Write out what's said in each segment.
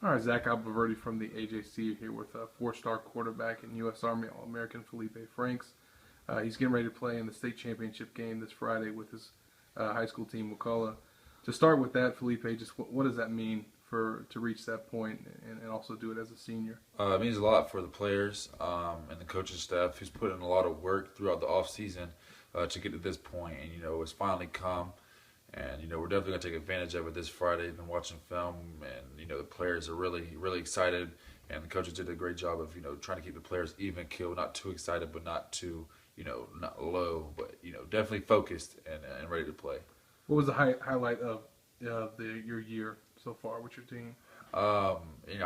All right, Zach Alberti from the AJC here with a four-star quarterback and U.S. Army All-American Feleipe Franks. He's getting ready to play in the state championship game this Friday with his high school team, Wakulla. To start with that, Feleipe, just what does that mean to reach that point and also do it as a senior? It means a lot for the players and the coaching staff who's put in a lot of work throughout the off season to get to this point, and it's finally come. And we're definitely going to take advantage of it this Friday. I've been watching film, and the players are really excited, and the coaches did a great job of trying to keep the players even keel, not too excited, but not too not low, but definitely focused and ready to play. What was the highlight of your year so far with your team? I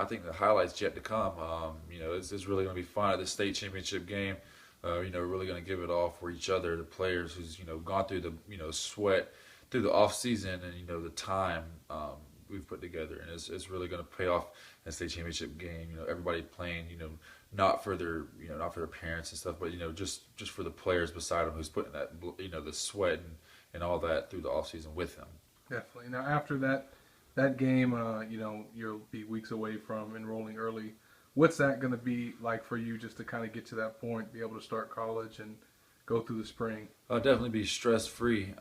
think the highlights yet to come. It's really going to be fun at the state championship game. Really going to give it all for each other. The players who's gone through the sweat through the off season and the time we've put together, and it's really going to pay off in the state championship game. Everybody playing not for their not for their parents and stuff, but just for the players beside them who's putting that the sweat and all that through the off season with them. Definitely. Now after that game, you'll be weeks away from enrolling early. What's that going to be like for you, just to kind of get to that point, be able to start college and go through the spring? I'll definitely be stress-free.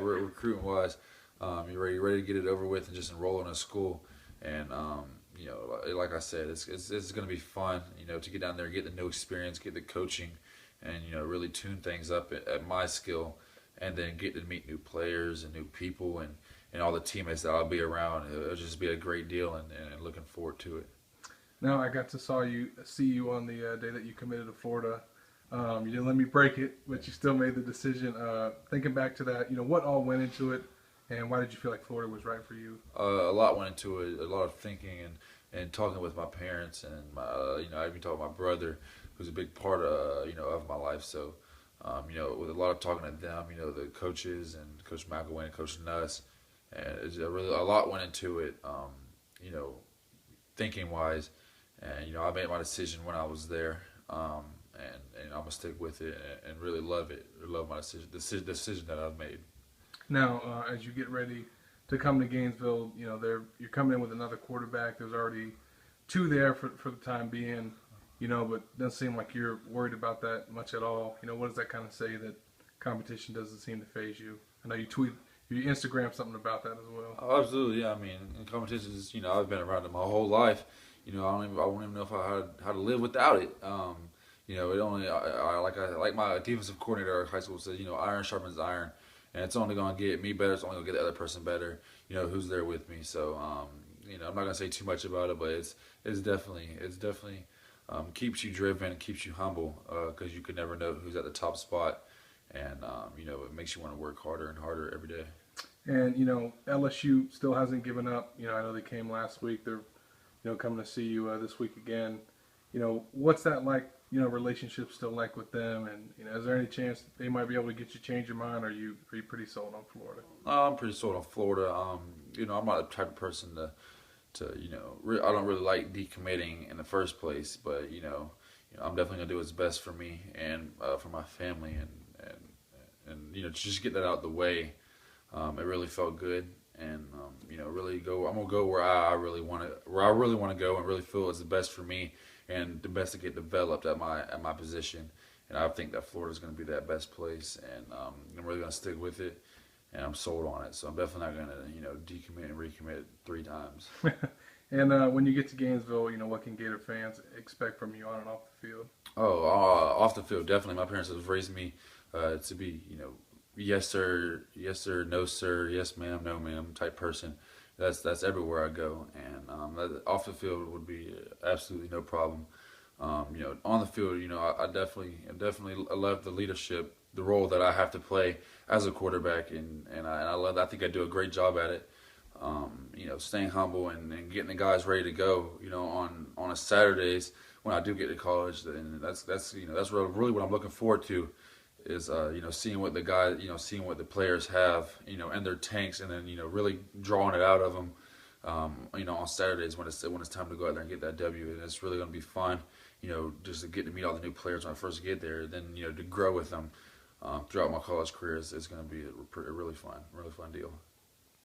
Recruiting wise, you're ready to get it over with and just enroll in a school. And like I said, it's going to be fun. To get down there, get the new experience, get the coaching, and really tune things up at my skill, and then get to meet new players and new people and all the teammates that I'll be around. It'll just be a great deal, and looking forward to it. Now I got to see you on the day that you committed to Florida. You didn't let me break it, but you still made the decision. Thinking back to that, what all went into it, and why did you feel like Florida was right for you? A lot went into it, a lot of thinking and talking with my parents, and I even talked with my brother, who's a big part of of my life. So with a lot of talking to them, the coaches and Coach McElwain and Coach Nuss, and a lot went into it, thinking wise, and I made my decision when I was there. And I'm gonna stick with it and really love it. Love my decision that I've made. Now, as you get ready to come to Gainesville, you're coming in with another quarterback. There's already two there for the time being, but it doesn't seem like you're worried about that much at all. What does that kind of say, that competition doesn't seem to faze you? I know you Instagram something about that as well. Oh, absolutely, yeah. I mean, in competitions, I've been around it my whole life. I won't even know if I had how to live without it. It only like my defensive coordinator at high school said, iron sharpens iron, and it's only gonna get me better. It's only gonna get the other person better. Who's there with me. So I'm not gonna say too much about it, but it's definitely keeps you driven, keeps you humble, because you can never know who's at the top spot, and it makes you want to work harder and harder every day. And LSU still hasn't given up. I know they came last week. They're coming to see you this week again. What's that like? Relationship still like with them, and is there any chance that they might be able to get you change your mind? Or are you pretty sold on Florida? I'm pretty sold on Florida. I'm not the type of person to I don't really like decommitting in the first place, but I'm definitely gonna do what's best for me and for my family, and just get that out the way. It really felt good, and really go. I'm gonna go where I really want to go, and really feel it's the best for me and the best to get developed at my position. And I think that Florida's going to be that best place, and I'm really going to stick with it, and I'm sold on it. So I'm definitely not going to decommit and recommit 3 times. And when you get to Gainesville, what can Gator fans expect from you on and off the field? Oh, off the field, definitely. My parents have raised me to be, yes sir, no sir, yes ma'am, no ma'am type person. That's everywhere I go, and off the field would be absolutely no problem. On the field, I definitely love the leadership, the role that I have to play as a quarterback, and I love that. I think I do a great job at it. Staying humble and getting the guys ready to go. On a Saturdays when I do get to college, and that's really what I'm looking forward to. Is seeing what the guys, seeing what the players have, in their tanks, and then really drawing it out of them, on Saturdays when it's time to go out there and get that W. And it's really going to be fun, just to get to meet all the new players when I first get there. Then to grow with them throughout my college career is going to be a really fun deal.